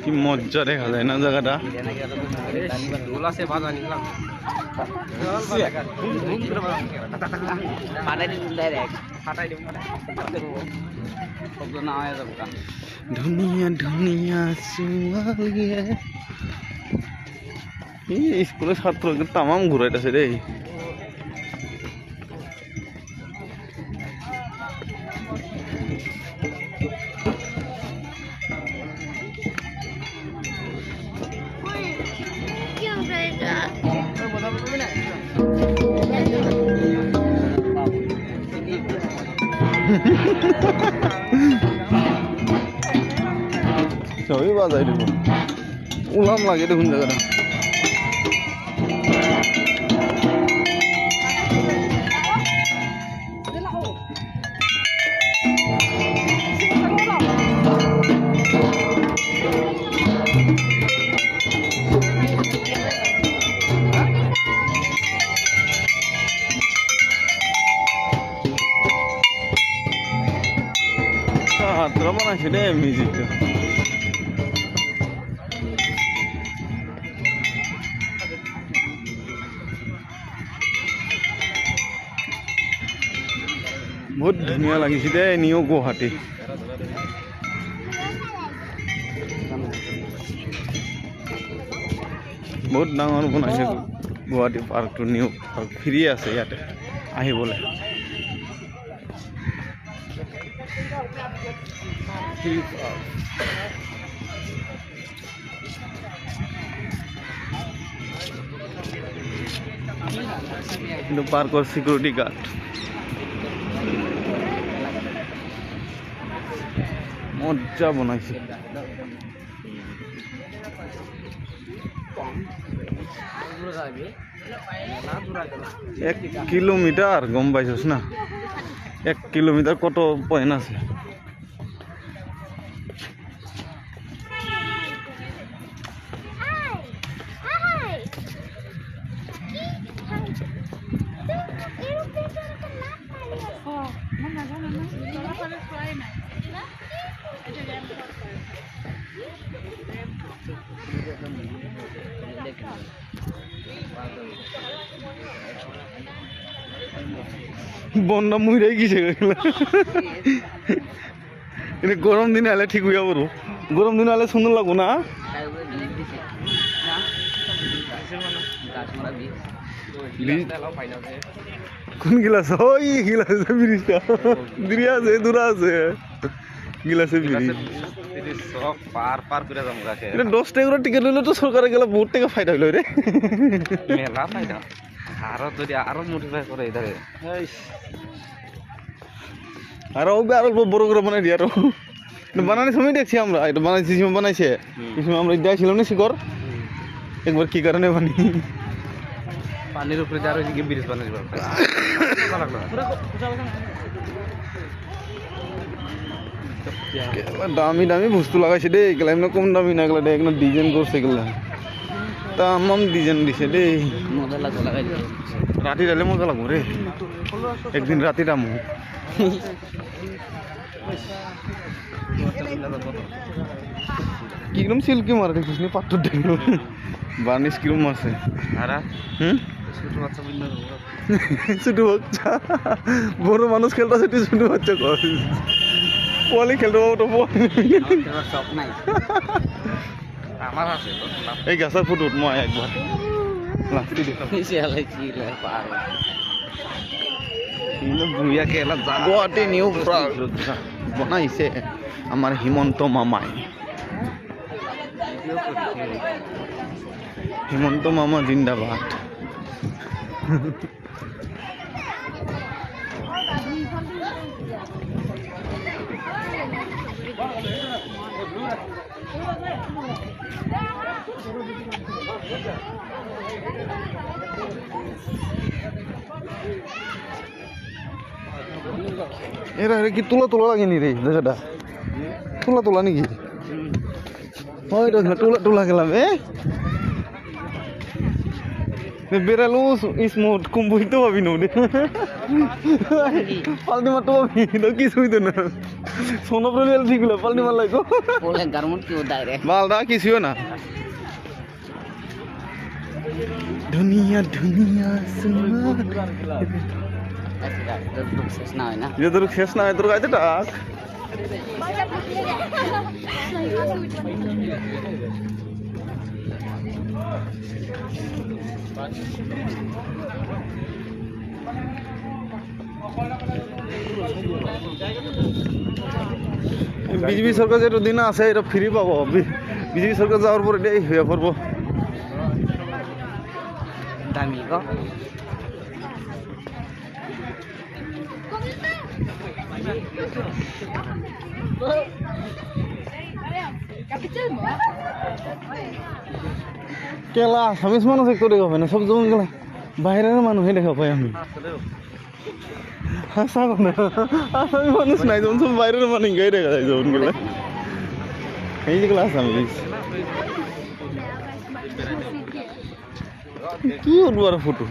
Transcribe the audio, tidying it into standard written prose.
কি মজা দেখা যায় না জায়গাটা। ধুনিয়া ধুনিয়া সুয়ালিয়ে এই স্কুলের ছাত্র তামাম ঘুরাইতেছে রে। সবই বাজাই দেখুন, উলাম লাগে দেখুন জায়গাটা। ছাত্র বানাইছে রে মিউজিকটা। বহুত ধুনীয়া লাগিছে দে নিউ গুৱাহাটী। বহুত ডাঙৰ বনাইছে গুৱাহাটী পাৰ্কটো, নিউ পাৰ্ক ফ্ৰী আছে ইয়াতে আহিবলৈ। কিন্তু পাৰ্কৰ সিকিউৰিটি গাৰ্ড মজা বনাইছে। 1 কিলোমিটার গম পাইছস না, 1 কিলোমিটার কত পয়েন্ট আছে। বন্যা মুইরাই গেছে, গরম দিনে আলে ঠিক হইয়া পড়ো। গরম দিনে আলে সুন্দর লাগবো না। কোন গিলাস? ওই গিলাস ব্রিজটা দূরে আছে, দূরে আছে গিলাসে ব্রিজ। 10 টাকা করে টিকিট লইলে তো সরকারে গেলে বহুত টাকা ফায়দা হইল রে। মেলা ফায়দা আরো যদি আরো মোটিফাই করে এধারে আরো বড় করে বানাই দিই। আরো বানানোর সময় দেখছি আমরা, এটা বানাইছি বানাইছে আমরা যাইছিলাম না শিকর একবার, কি কারণে বানি পানির উপরে যার ব্রিজ বানাই দামি দামি বস্তু লাগাইছে দে। এগুলা এমনি কম দামি না, এগুলা একদম ডিজাইন করছে। এগুলা তামাম ডিজাইন দিছে দে। মজা লাগবে লাগাই রাতে ডালে মজা লাগবো রে। একদিন রাতে ডামু কিরম সিল্কি মারা দেখিস নি পাথর দেখলো বার্নিশ কিরম আছে। ছোট বাচ্চা বড় মানুষ খেলতেছে, ছোট বাচ্চা কর পোয়ালি খেলতে পাবো তো এই গাছের ফুটো মই একবার গুৱাহাটী নিউ পাৰ্ক বনাইছে আমাৰ হিমন্ত মামাই। হিমন্ত মামা জিন্দাবাদ। এরা কি তোলা তোলা লাগেনি রে জায়গাটা? তোলা তোলা নাকি? তোলা তোলা গেলাম বেড়ালো স্মুথ কুম্বইতে পাবি না পাল্টি মারতে পাবি তো কিছুই তো না সোনাপুর ঠিকগুলো পাল্টি মার লাগো মালদা কিছুও না দুনিয়া দুনিয়া তোর শেষ না হয় তোর কাছে ডাক বিজেপি সরকার যে দিন আছে এটা ফ্রি পাবো বিজেপি সরকার যাওয়ার পর এটাই হয়ে পড়বো দামি গো কেলা আসামিস মানুষ একটু দেখা পাই না সব যেমন গেলা বাইরের মানুষই দেখা পাই আমি হাসা না আসামি মানুষ নাই যেমন সব বাইরের মানুষ গাই দেখা যায় যেমন গেলে এই যেগুলো আসামিস কি উঠবো আর ফটো